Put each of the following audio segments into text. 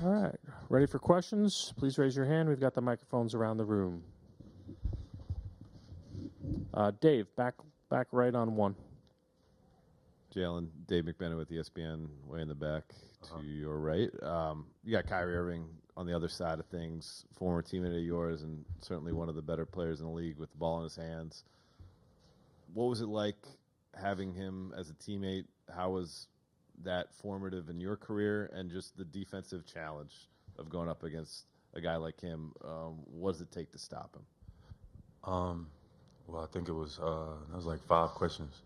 All right, ready for questions? Please raise your hand. We've got the microphones around the room. Dave, back right on one. Jaylen, Dave McBennett with ESPN, way in the back to your right. You got Kyrie Irving on the other side of things, former teammate of yours, and certainly one of the better players in the league with the ball in his hands. What was it like having him as a teammate? How was that formative in your career, and just the defensive challenge of going up against a guy like him? What does it take to stop him? Well, I think it was like 5 questions.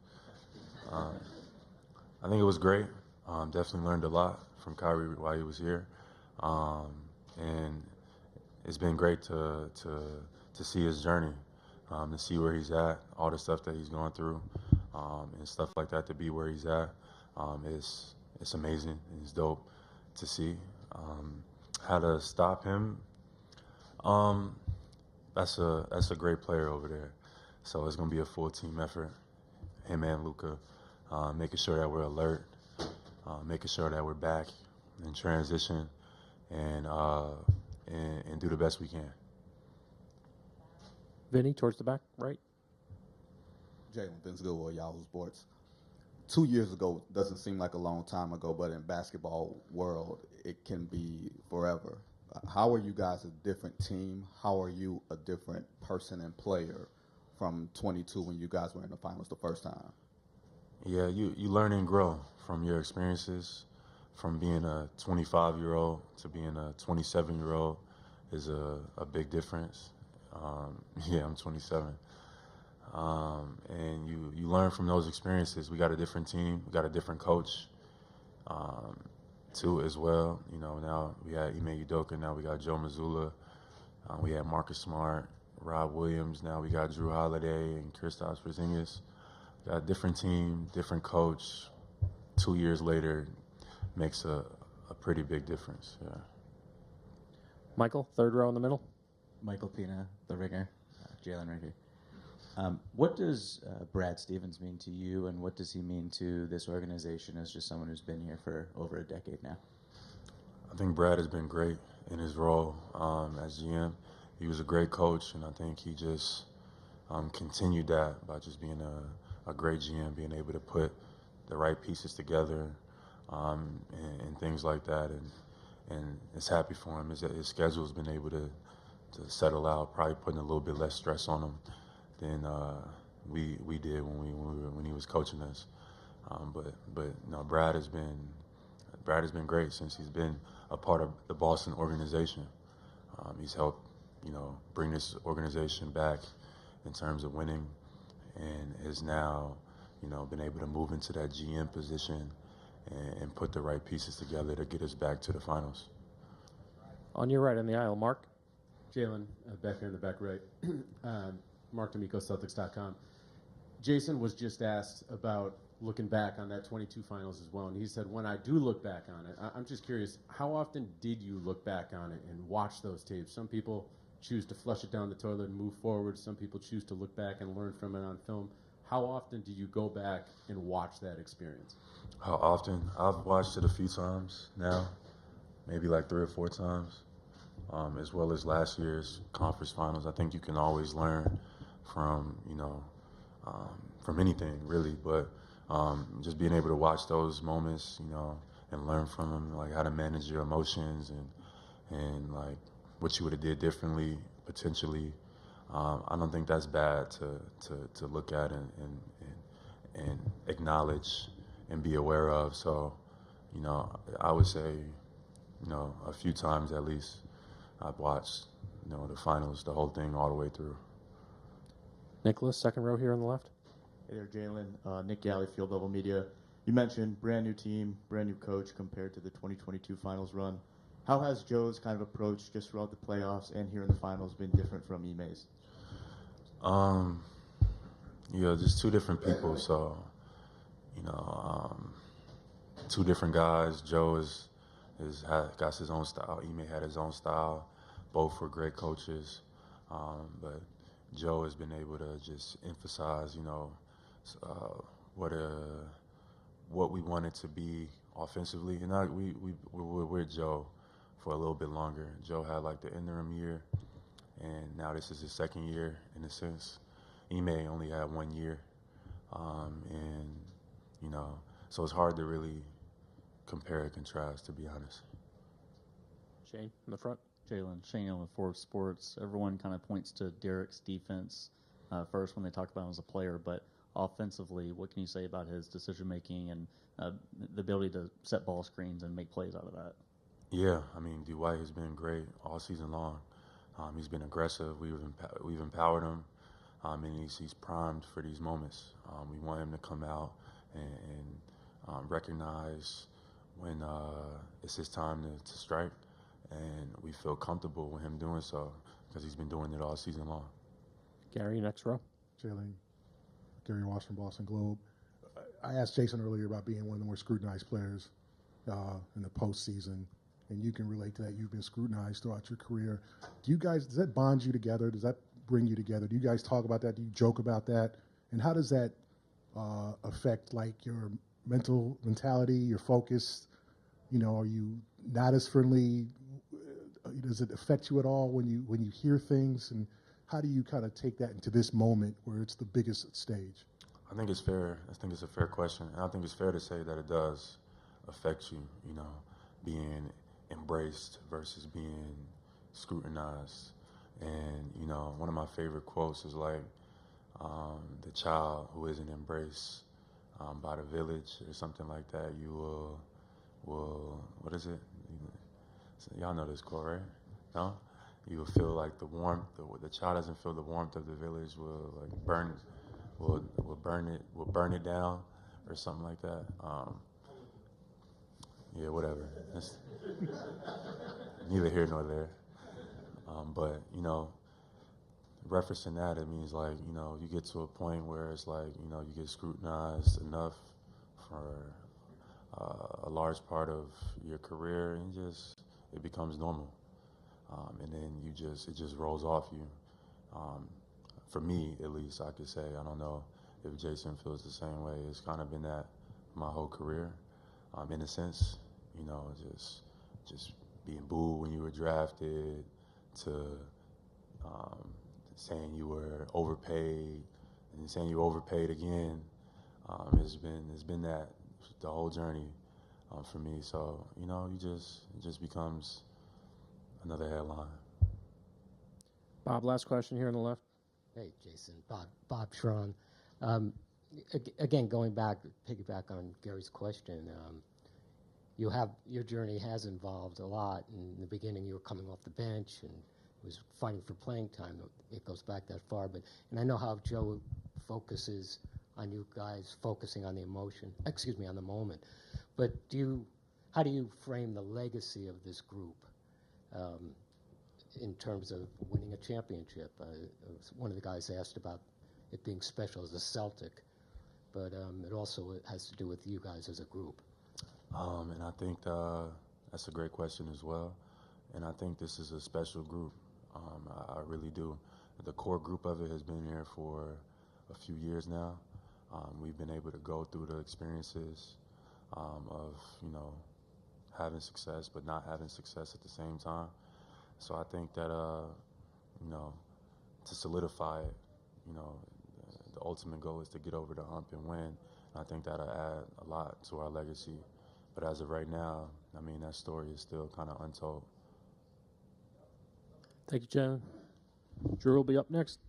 I think it was great. Definitely learned a lot from Kyrie while he was here, and it's been great to see his journey, to see where he's at, all the stuff that he's going through, and stuff like that. To be where he's at, it's amazing and it's dope to see. How to stop him? That's a great player over there. So it's gonna be a full team effort. Him and Luka, making sure that we're alert, making sure that we're back in transition, and do the best we can. Vinny, towards the back, right. Jaylen, Vince Goodwill, Yahoo Sports. 2 years ago doesn't seem like a long time ago, but in basketball world, it can be forever. How are you guys a different team? How are you a different person and player from 22 when you guys were in the finals the first time? Yeah, you learn and grow from your experiences. From being a 25-year-old to being a 27-year-old is a big difference. Yeah, I'm 27. And you learn from those experiences. We got a different team. We got a different coach, too, as well. You know, now we got Ime Udoka. Now we got Joe Mazzulla. We had Marcus Smart, Rob Williams. Now we got Drew Holiday and Kristaps Porzingis. Got a different team, different coach. 2 years later makes a pretty big difference. Yeah. Michael, third row in the middle. Michael Pina, The Ringer, Jaylen right here. What does Brad Stevens mean to you, and what does he mean to this organization as just someone who's been here for over a decade now? I think Brad has been great in his role as GM. He was a great coach, and I think he just continued that by just being a great GM, being able to put the right pieces together and things like that. And it's happy for him. His schedule's been able to settle out, probably putting a little bit less stress on him than we did when he was coaching us. But no, Brad has been great since he's been a part of the Boston organization. He's helped, bring this organization back in terms of winning, and has now, been able to move into that GM position and put the right pieces together to get us back to the finals. On your right in the aisle, Mark. Jaylen, back here in the back right. Mark D'Amico, Celtics.com. Jason was just asked about looking back on that 22 finals as well, and he said, when I do look back on it, I'm just curious, how often did you look back on it and watch those tapes? Some people choose to flush it down the toilet and move forward. Some people choose to look back and learn from it on film. How often do you go back and watch that experience? How often? I've watched it a few times now, maybe like 3 or 4 times, as well as last year's conference finals. I think you can always learn from, from anything really, but just being able to watch those moments, and learn from them, like how to manage your emotions and like what you would have did differently potentially. I don't think that's bad to look at and acknowledge and be aware of. So, I would say, a few times at least, I've watched, the finals, the whole thing all the way through. Nicholas, second row here on the left. Hey there, Jaylen. Nick Galley, Field Level Media. You mentioned brand new team, brand new coach compared to the 2022 finals run. How has Joe's kind of approach just throughout the playoffs and here in the finals been different from Ime's? Just 2 different people. So, 2 different guys. Joe got his own style. Ime had his own style. Both were great coaches. But Joe has been able to just emphasize, what we wanted to be offensively. And we're with Joe for a little bit longer. Joe had like the interim year, and now this is his second year in a sense. Ime only had 1 year, and you know, so it's hard to really compare and contrast, to be honest. Shane in the front. Jaylen, Shane Allen with Forbes Sports. Everyone kind of points to Derek's defense first when they talk about him as a player, but offensively, what can you say about his decision making and the ability to set ball screens and make plays out of that? Yeah, I mean, Dwight has been great all season long. He's been aggressive. We've empowered him, and he's primed for these moments. We want him to come out and recognize when it's his time to strike, and we feel comfortable with him doing so because he's been doing it all season long. Gary, next row. Jaylen, Gary Walsh from Boston Globe. I asked Jason earlier about being one of the more scrutinized players in the postseason, and you can relate to that. You've been scrutinized throughout your career. Does that bond you together? Does that bring you together? Do you guys talk about that? Do you joke about that? And how does that affect like your mentality, your focus? You know, are you not as friendly? Does it affect you at all when you hear things? And how do you kind of take that into this moment where it's the biggest stage? I think it's fair. I think it's a fair question, and I think it's fair to say that it does affect you. You know, being embraced versus being scrutinized. And you know, one of my favorite quotes is like, "The child who isn't embraced by the village," or something like that. You will what is it? Y'all know this quote, right? No? You will feel like the warmth. The child doesn't feel the warmth of the village. Will like burn it down, or something like that. Yeah, whatever. It's neither here nor there. But you know, referencing that, it means like, you know, you get to a point where it's like, you know, you get scrutinized enough for a large part of your career, and it becomes normal. And then it just rolls off you. For me, at least, I could say, I don't know if Jason feels the same way. It's kind of been that my whole career, in a sense, you know, just being booed when you were drafted, to saying you were overpaid, and saying you were overpaid again. It's been that the whole journey for me. So, you know, it just becomes another headline. Bob, last question here on the left. Hey, Jason. Bob Schron. Again, piggyback on Gary's question, your journey has involved a lot. In the beginning, you were coming off the bench and was fighting for playing time. It goes back that far. And I know how Joe focuses on you guys focusing on the on the moment. But how do you frame the legacy of this group in terms of winning a championship? One of the guys asked about it being special as a Celtic, but it also has to do with you guys as a group. And I think that's a great question as well. And I think this is a special group. I really do. The core group of it has been here for a few years now. We've been able to go through the experiences of, you know, having success but not having success at the same time. So I think that, you know, to solidify it, you know, the ultimate goal is to get over the hump and win. And I think that'll add a lot to our legacy. But as of right now, I mean, that story is still kind of untold. Thank you, Jen. Drew will be up next.